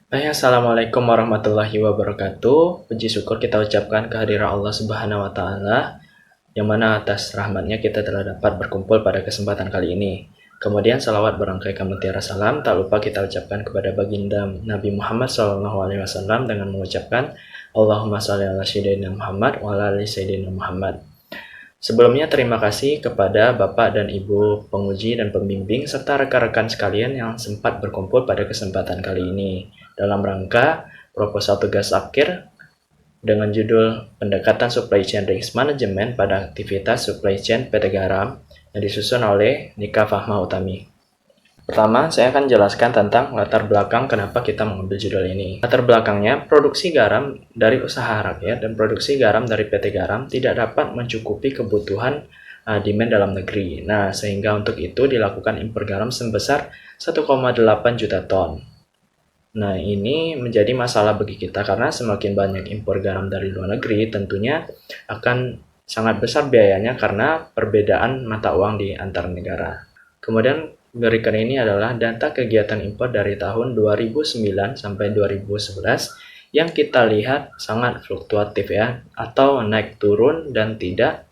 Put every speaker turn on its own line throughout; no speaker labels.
Assalamualaikum warahmatullahi wabarakatuh. Puji syukur kita ucapkan kehadiran Allah Subhanahu wa Ta'ala, yang mana atas rahmatnya kita telah dapat berkumpul pada kesempatan kali ini. Kemudian salawat berangkaikan mutiara salam tak lupa kita ucapkan kepada baginda Nabi Muhammad SAW dengan mengucapkan Allahumma shalli ala sayyidina Muhammad wa ala ali sayyidina Muhammad. Sebelumnya terima kasih kepada Bapak dan Ibu penguji dan pembimbing serta rekan-rekan sekalian yang sempat berkumpul pada kesempatan kali ini dalam rangka proposal tugas akhir dengan judul Pendekatan Supply Chain Risk Management pada aktivitas supply chain PT Garam yang disusun oleh Nika Fahma Utami. Pertama, saya akan jelaskan tentang latar belakang kenapa kita mengambil judul ini. Latar belakangnya, produksi garam dari usaha rakyat dan produksi garam dari PT Garam tidak dapat mencukupi kebutuhan demand dalam negeri. Nah, sehingga untuk itu dilakukan impor garam sebesar 1,8 juta ton. Nah, ini menjadi masalah bagi kita karena semakin banyak impor garam dari luar negeri, tentunya akan sangat besar biayanya karena perbedaan mata uang di antar negara. Kemudian berikut ini adalah data kegiatan impor dari tahun 2009 sampai 2011 yang kita lihat sangat fluktuatif ya, atau naik turun dan tidak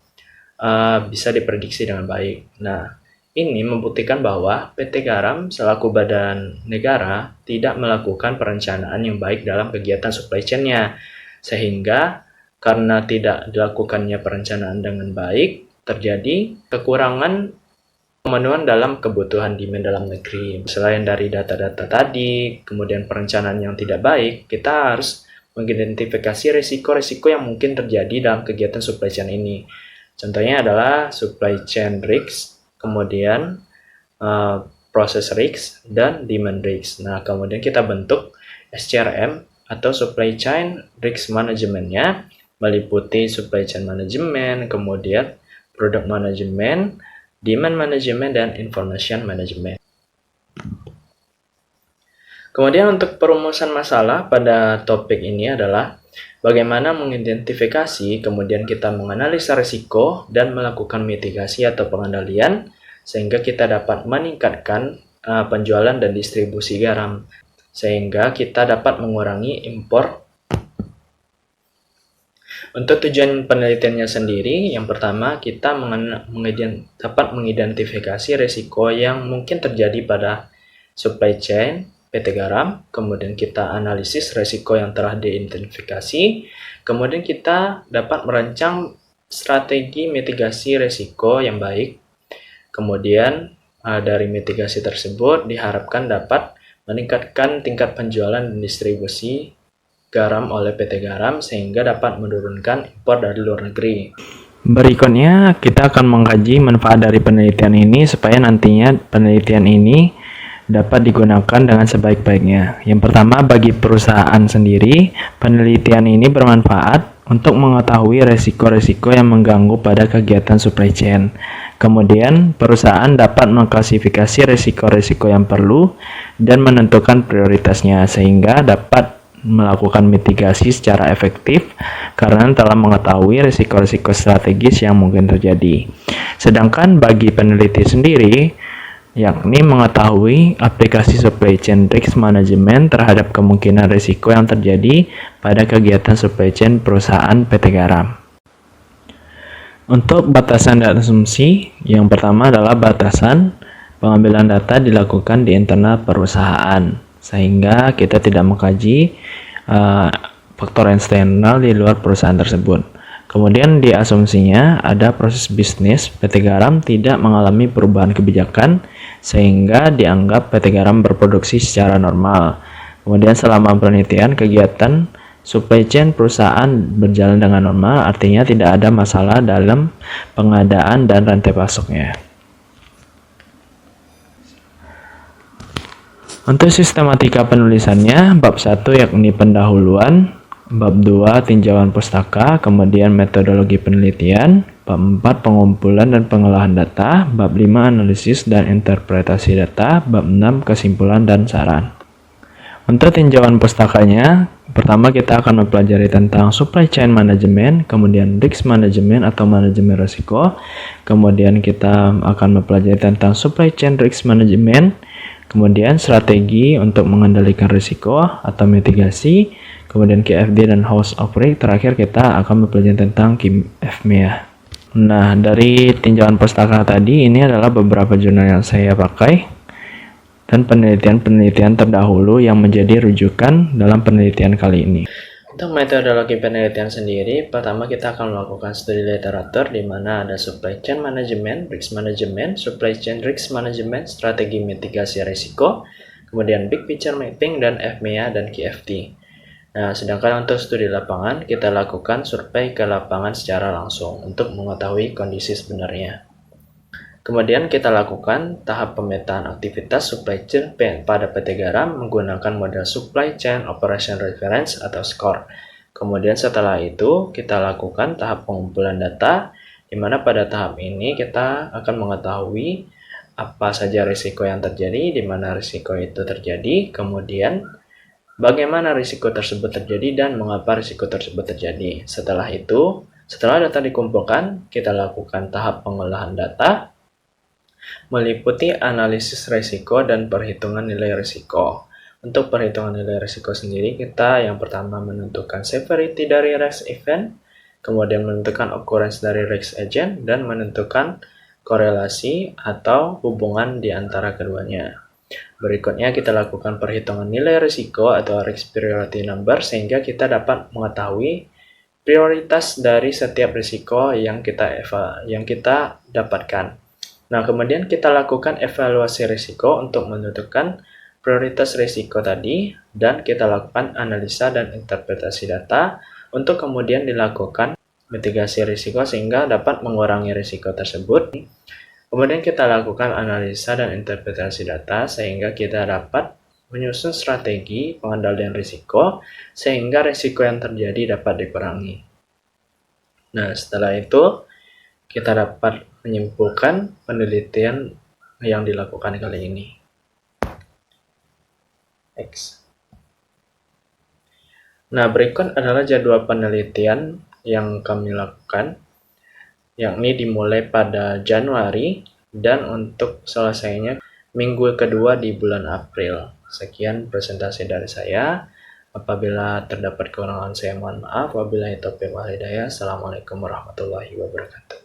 bisa diprediksi dengan baik. Nah, ini membuktikan bahwa PT Garam selaku badan negara tidak melakukan perencanaan yang baik dalam kegiatan supply chain-nya, sehingga karena tidak dilakukannya perencanaan dengan baik, terjadi kekurangan pemenuhan dalam kebutuhan demand dalam negeri. Selain dari data-data tadi, kemudian perencanaan yang tidak baik, kita harus mengidentifikasi risiko-risiko yang mungkin terjadi dalam kegiatan supply chain ini. Contohnya adalah supply chain risk, kemudian process risk, dan demand risk. Nah, kemudian kita bentuk SCRM atau supply chain risk management-nya, meliputi supply chain management, kemudian product management, demand management, dan information management. Kemudian untuk perumusan masalah pada topik ini adalah bagaimana mengidentifikasi, kemudian kita menganalisa risiko dan melakukan mitigasi atau pengendalian sehingga kita dapat meningkatkan penjualan dan distribusi garam, sehingga kita dapat mengurangi impor. Untuk tujuan penelitiannya sendiri, yang pertama kita dapat mengidentifikasi risiko yang mungkin terjadi pada supply chain PT Garam, kemudian kita analisis risiko yang telah diidentifikasi, kemudian kita dapat merancang strategi mitigasi risiko yang baik, kemudian dari mitigasi tersebut diharapkan dapat meningkatkan tingkat penjualan dan distribusi garam oleh PT Garam sehingga dapat menurunkan impor dari luar negeri. Berikutnya, kita akan mengkaji manfaat dari penelitian ini supaya nantinya penelitian ini dapat digunakan dengan sebaik-baiknya. Yang pertama, bagi perusahaan sendiri, penelitian ini bermanfaat untuk mengetahui resiko-resiko yang mengganggu pada kegiatan supply chain. Kemudian, perusahaan dapat mengklasifikasi resiko-resiko yang perlu dan menentukan prioritasnya sehingga dapat melakukan mitigasi secara efektif karena telah mengetahui risiko-risiko strategis yang mungkin terjadi. Sedangkan bagi peneliti sendiri, yakni mengetahui aplikasi supply chain risk management terhadap kemungkinan risiko yang terjadi pada kegiatan supply chain perusahaan PT Garam. Untuk batasan dan asumsi, yang pertama adalah batasan pengambilan data dilakukan di internal perusahaan, sehingga kita tidak mengkaji faktor eksternal di luar perusahaan tersebut. Kemudian di asumsinya ada proses bisnis PT Garam tidak mengalami perubahan kebijakan sehingga dianggap PT Garam berproduksi secara normal. Kemudian selama penelitian kegiatan supply chain perusahaan berjalan dengan normal, artinya tidak ada masalah dalam pengadaan dan rantai pasoknya. Untuk sistematika penulisannya, bab 1 yakni pendahuluan, bab 2 tinjauan pustaka, kemudian metodologi penelitian, bab 4 pengumpulan dan pengolahan data, bab 5 analisis dan interpretasi data, bab 6 kesimpulan dan saran. Untuk tinjauan pustakanya, pertama kita akan mempelajari tentang supply chain management, kemudian risk management atau manajemen risiko, kemudian kita akan mempelajari tentang supply chain risk management, Kemudian strategi untuk mengendalikan risiko atau mitigasi, kemudian KFD dan House of Risk. Terakhir kita akan mempelajari tentang FMEA. Nah, dari tinjauan pustaka tadi, ini adalah beberapa jurnal yang saya pakai dan penelitian-penelitian terdahulu yang menjadi rujukan dalam penelitian kali ini. Untuk metodologi penelitian sendiri, pertama kita akan melakukan studi literatur di mana ada supply chain management, risk management, supply chain risk management, strategi mitigasi risiko, kemudian big picture mapping, dan FMEA dan KFT. Nah, sedangkan untuk studi lapangan, kita lakukan survei ke lapangan secara langsung untuk mengetahui kondisi sebenarnya. Kemudian kita lakukan tahap pemetaan aktivitas supply chain pada PT Garam menggunakan model Supply Chain Operation Reference atau SCORE. Kemudian setelah itu, kita lakukan tahap pengumpulan data, di mana pada tahap ini kita akan mengetahui apa saja risiko yang terjadi, di mana risiko itu terjadi, kemudian bagaimana risiko tersebut terjadi dan mengapa risiko tersebut terjadi. Setelah itu, setelah data dikumpulkan, kita lakukan tahap pengolahan data, meliputi analisis risiko dan perhitungan nilai risiko. Untuk perhitungan nilai risiko sendiri, kita yang pertama menentukan severity dari risk event, kemudian menentukan occurrence dari risk agent, dan menentukan korelasi atau hubungan di antara keduanya. Berikutnya kita lakukan perhitungan nilai risiko atau risk priority number sehingga kita dapat mengetahui prioritas dari setiap risiko yang kita dapatkan. Nah, kemudian kita lakukan evaluasi risiko untuk menentukan prioritas risiko tadi dan kita lakukan analisa dan interpretasi data untuk kemudian dilakukan mitigasi risiko sehingga dapat mengurangi risiko tersebut. Kemudian kita lakukan analisa dan interpretasi data sehingga kita dapat menyusun strategi pengendalian risiko sehingga risiko yang terjadi dapat dikurangi. Nah, setelah itu kita dapat menyimpulkan penelitian yang dilakukan kali ini. Next. Nah, berikut adalah jadwal penelitian yang kami lakukan, yakni dimulai pada Januari dan untuk selesainya minggu kedua di bulan April. Sekian presentasi dari saya. Apabila terdapat kekurangan saya mohon maaf. Wabillahi taufiq wal hidayah. Assalamualaikum warahmatullahi wabarakatuh.